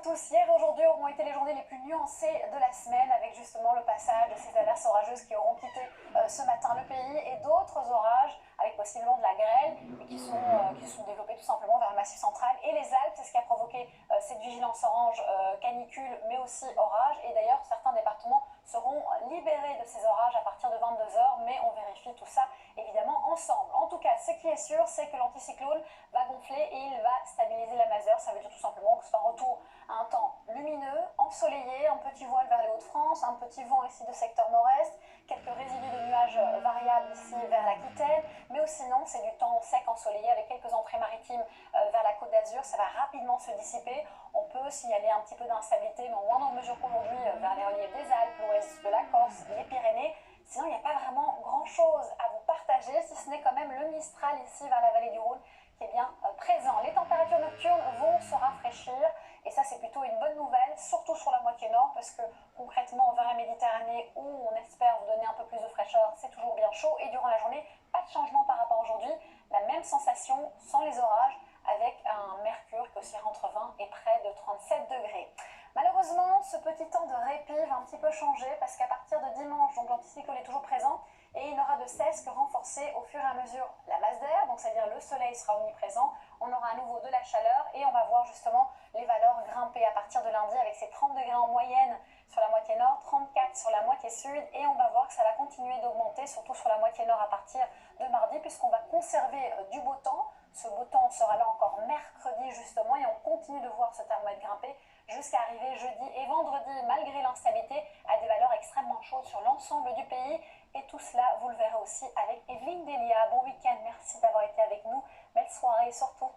tous. Hier et aujourd'hui auront été les journées les plus nuancées de la semaine avec justement le passage de ces averses orageuses qui auront quitté ce matin le pays et d'autres orages avec possiblement de la grêle et qui se sont développés tout simplement vers le Massif central et les Alpes. C'est ce qui a provoqué cette vigilance orange canicule mais aussi orage. Et d'ailleurs certains départements seront libérés de ces orages à partir de 22 h, mais on vérifie tout ça évidemment ensemble. En tout cas, ce qui est sûr, c'est que l'anticyclone va gonfler et il va stabiliser la Mazeur. Ça veut dire tout simplement que c'est un retour à un temps lumineux, ensoleillé, un petit voile vers les Hauts-de-France, un petit vent ici de secteur nord-est, quelques résidus de nuages variables ici vers l'Aquitaine, mais aussi sinon c'est du temps sec ensoleillé avec quelques entrées maritimes vers la Côte d'Azur. Ça va rapidement se dissiper. On peut signaler un petit peu d'instabilité, mais en moindre mesure qu'aujourd'hui vers les reliefs des Alpes, l'ouest de la Corse, les Pyrénées. Sinon, il n'y a pas vraiment grand-chose à vous partager, si ce n'est quand même le Mistral ici vers la vallée du Rhône qui est bien présent. Les températures nocturnes vont se rafraîchir et ça c'est plutôt une bonne nouvelle, surtout sur la moitié nord parce que concrètement vers la Méditerranée où on espère vous donner un peu plus de fraîcheur, c'est toujours bien chaud et durant la journée, pas de changement par rapport à aujourd'hui, la même sensation sans les orages avec un mercure qui oscillera entre 20 et près de 37 degrés. Malheureusement, ce petit temps de répit va un petit peu changer parce qu'à partir de dimanche, donc l'anticyclone est toujours présent et il n'aura de cesse que renforcer au fur et à mesure la masse d'air, donc c'est-à-dire le soleil sera omniprésent, on aura à nouveau de la chaleur et on va voir justement les valeurs grimper à partir de lundi avec ces 30 degrés en moyenne sur la moitié nord, 34 sur la moitié sud et on va voir que ça va continuer d'augmenter, surtout sur la moitié nord à partir de mardi puisqu'on va conserver du beau temps. Ce beau temps sera là encore mercredi justement et on continue de voir ce thermomètre grimper jusqu'à arriver jeudi et vendredi malgré l'instabilité à des valeurs extrêmement chaudes sur l'ensemble du pays. Et tout cela, vous le verrez aussi avec Evelyne Delia. Bon week-end, merci d'avoir été avec nous. Belle soirée et surtout,